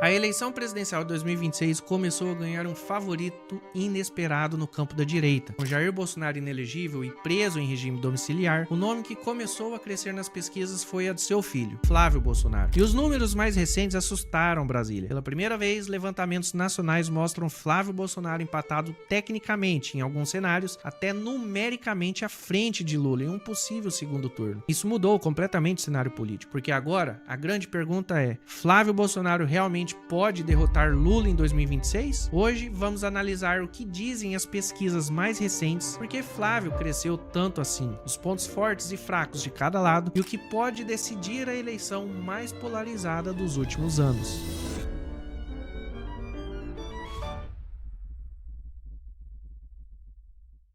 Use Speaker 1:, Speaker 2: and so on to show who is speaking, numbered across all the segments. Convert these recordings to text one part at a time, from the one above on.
Speaker 1: A eleição presidencial de 2026 começou a ganhar um favorito inesperado no campo da direita. Com Jair Bolsonaro inelegível e preso em regime domiciliar, o nome que começou a crescer nas pesquisas foi a de seu filho, Flávio Bolsonaro. E os números mais recentes assustaram Brasília. Pela primeira vez, levantamentos nacionais mostram Flávio Bolsonaro empatado tecnicamente, em alguns cenários, até numericamente à frente de Lula em um possível segundo turno. Isso mudou completamente o cenário político, porque agora a grande pergunta é: Flávio Bolsonaro realmente pode derrotar Lula em 2026? Hoje vamos analisar o que dizem as pesquisas mais recentes, porque Flávio cresceu tanto assim, os pontos fortes e fracos de cada lado e o que pode decidir a eleição mais polarizada dos últimos anos.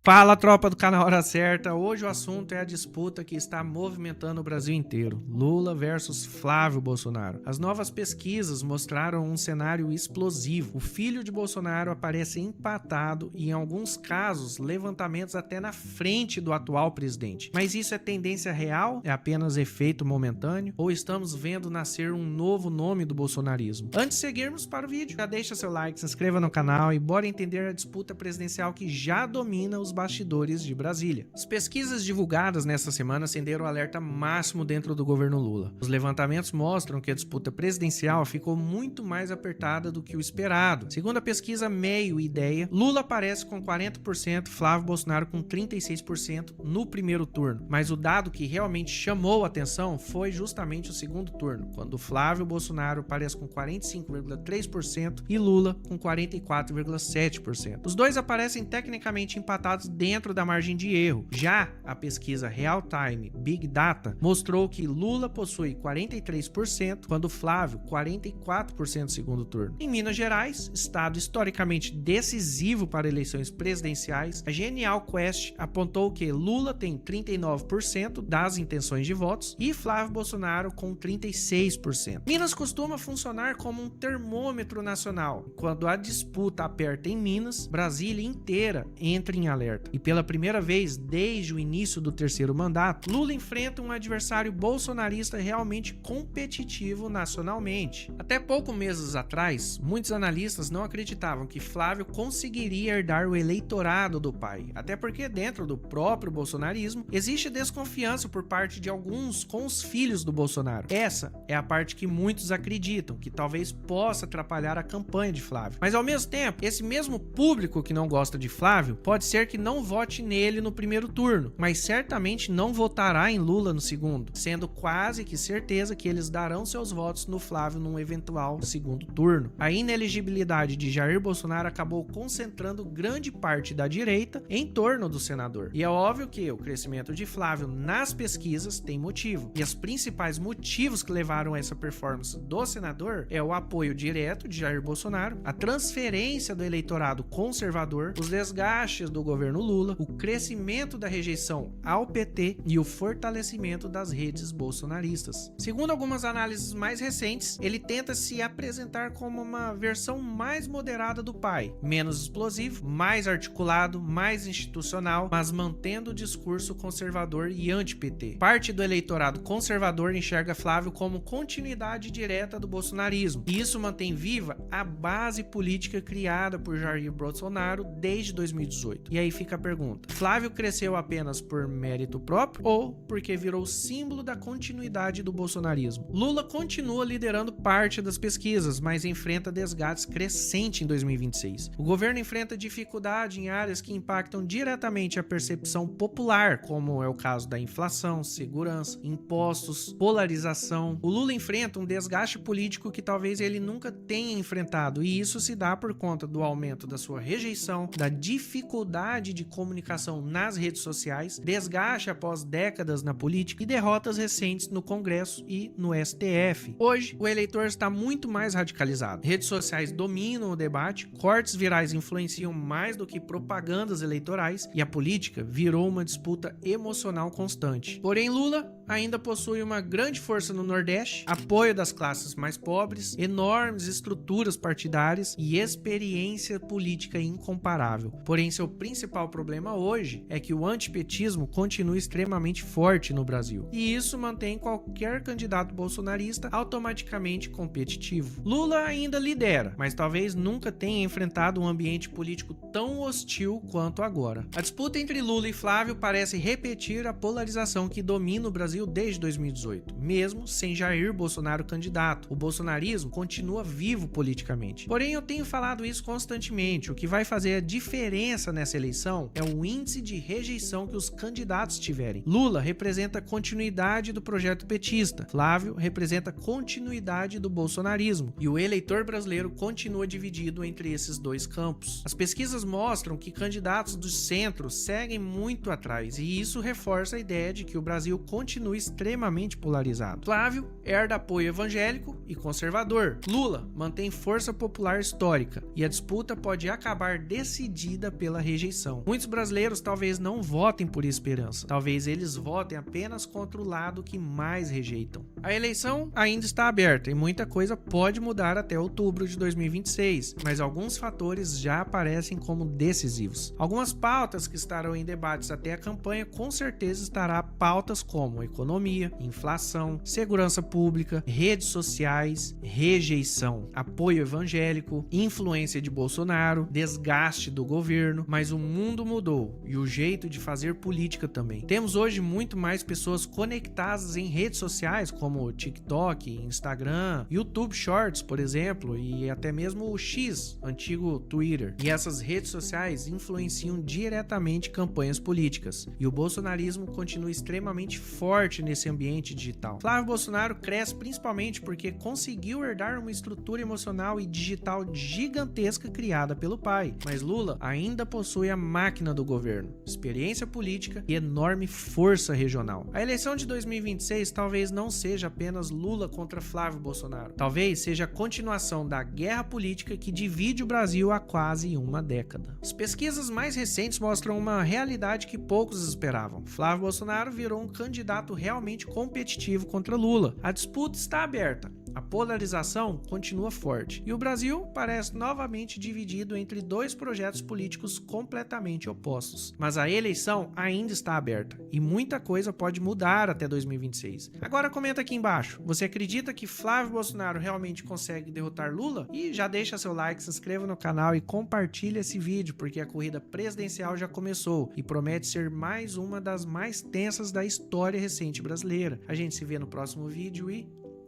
Speaker 1: Fala, tropa do canal Hora Certa. Hoje o assunto é a disputa que está movimentando o Brasil inteiro: Lula versus Flávio Bolsonaro. As novas pesquisas mostraram um cenário explosivo. O filho de Bolsonaro aparece empatado e, em alguns casos, levantamentos até na frente do atual presidente. Mas isso é tendência real? É apenas efeito momentâneo? Ou estamos vendo nascer um novo nome do bolsonarismo? Antes de seguirmos para o vídeo, já deixa seu like, se inscreva no canal e bora entender a disputa presidencial que já domina os bastidores de Brasília. As pesquisas divulgadas nesta semana acenderam o alerta máximo dentro do governo Lula. Os levantamentos mostram que a disputa presidencial ficou muito mais apertada do que o esperado. Segundo a pesquisa Meio Ideia, Lula aparece com 40%, Flávio Bolsonaro com 36% no primeiro turno. Mas o dado que realmente chamou a atenção foi justamente o segundo turno, quando Flávio Bolsonaro aparece com 45,3% e Lula com 44,7%. Os dois aparecem tecnicamente empatados dentro da margem de erro. Já a pesquisa Real Time Big Data mostrou que Lula possui 43%, quando Flávio 44% no segundo turno. Em Minas Gerais, estado historicamente decisivo para eleições presidenciais, a Genial Quest apontou que Lula tem 39% das intenções de votos e Flávio Bolsonaro com 36%. Minas costuma funcionar como um termômetro nacional. Quando a disputa aperta em Minas, Brasília inteira entra em alerta. E pela primeira vez desde o início do terceiro mandato, Lula enfrenta um adversário bolsonarista realmente competitivo nacionalmente. Até poucos meses atrás, muitos analistas não acreditavam que Flávio conseguiria herdar o eleitorado do pai, até porque dentro do próprio bolsonarismo existe desconfiança por parte de alguns com os filhos do Bolsonaro. Essa é a parte que muitos acreditam que talvez possa atrapalhar a campanha de Flávio. Mas ao mesmo tempo, esse mesmo público que não gosta de Flávio pode ser que não vote nele no primeiro turno, mas certamente não votará em Lula no segundo, sendo quase que certeza que eles darão seus votos no Flávio num eventual segundo turno. A inelegibilidade de Jair Bolsonaro acabou concentrando grande parte da direita em torno do senador. E é óbvio que o crescimento de Flávio nas pesquisas tem motivo. E os principais motivos que levaram a essa performance do senador é o apoio direto de Jair Bolsonaro, a transferência do eleitorado conservador, os desgastes do governo Lula, o crescimento da rejeição ao PT e o fortalecimento das redes bolsonaristas. Segundo algumas análises mais recentes, ele tenta se apresentar como uma versão mais moderada do pai, menos explosivo, mais articulado, mais institucional, mas mantendo o discurso conservador e anti-PT. Parte do eleitorado conservador enxerga Flávio como continuidade direta do bolsonarismo, e isso mantém viva a base política criada por Jair Bolsonaro desde 2018. E aí fica a pergunta: Flávio cresceu apenas por mérito próprio ou porque virou símbolo da continuidade do bolsonarismo? Lula continua liderando parte das pesquisas, mas enfrenta desgastes crescentes em 2026. O governo enfrenta dificuldade em áreas que impactam diretamente a percepção popular, como é o caso da inflação, segurança, impostos, polarização. O Lula enfrenta um desgaste político que talvez ele nunca tenha enfrentado, e isso se dá por conta do aumento da sua rejeição, da dificuldade de comunicação nas redes sociais, desgaste após décadas na política e derrotas recentes no Congresso e no STF. Hoje, o eleitor está muito mais radicalizado. Redes sociais dominam o debate, cortes virais influenciam mais do que propagandas eleitorais e a política virou uma disputa emocional constante. Porém, Lula ainda possui uma grande força no Nordeste, apoio das classes mais pobres, enormes estruturas partidárias e experiência política incomparável. Porém, seu principal principal problema hoje é que o antipetismo continua extremamente forte no Brasil, e isso mantém qualquer candidato bolsonarista automaticamente competitivo. Lula ainda lidera, mas talvez nunca tenha enfrentado um ambiente político tão hostil quanto agora. A disputa entre Lula e Flávio parece repetir a polarização que domina o Brasil desde 2018, mesmo sem Jair Bolsonaro candidato. O bolsonarismo continua vivo politicamente. Porém, eu tenho falado isso constantemente. O que vai fazer a diferença nessa eleição é o índice de rejeição que os candidatos tiverem. Lula representa a continuidade do projeto petista, Flávio representa a continuidade do bolsonarismo, e o eleitor brasileiro continua dividido entre esses dois campos. As pesquisas mostram que candidatos do centro seguem muito atrás, e isso reforça a ideia de que o Brasil continua extremamente polarizado. Flávio herda apoio evangélico e conservador. Lula mantém força popular histórica, e a disputa pode acabar decidida pela rejeição. Muitos brasileiros talvez não votem por esperança, talvez eles votem apenas contra o lado que mais rejeitam. A eleição ainda está aberta e muita coisa pode mudar até outubro de 2026, mas alguns fatores já aparecem como decisivos. Algumas pautas que estarão em debates até a campanha com certeza estará pautas como economia, inflação, segurança pública, redes sociais, rejeição, apoio evangélico, influência de Bolsonaro, desgaste do governo, mas o mundo mudou e o jeito de fazer política também. Temos hoje muito mais pessoas conectadas em redes sociais como TikTok, Instagram, YouTube Shorts, por exemplo, e até mesmo o X, antigo Twitter. E essas redes sociais influenciam diretamente campanhas políticas, e o bolsonarismo continua extremamente forte nesse ambiente digital. Flávio Bolsonaro cresce principalmente porque conseguiu herdar uma estrutura emocional e digital gigantesca criada pelo pai, mas Lula ainda possui a máquina do governo, experiência política e enorme força regional. A eleição de 2026 talvez não seja apenas Lula contra Flávio Bolsonaro, talvez seja a continuação da guerra política que divide o Brasil há quase uma década. As pesquisas mais recentes mostram uma realidade que poucos esperavam. Flávio Bolsonaro virou um candidato realmente competitivo contra Lula. A disputa está aberta, a polarização continua forte e o Brasil parece novamente dividido entre dois projetos políticos completamente opostos. Mas a eleição ainda está aberta e muita coisa pode mudar até 2026. Agora comenta aqui embaixo, você acredita que Flávio Bolsonaro realmente consegue derrotar Lula? E já deixa seu like, se inscreva no canal e compartilha esse vídeo, porque a corrida presidencial já começou e promete ser mais uma das mais tensas da história recente brasileira. A gente se vê no próximo vídeo e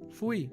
Speaker 1: fui!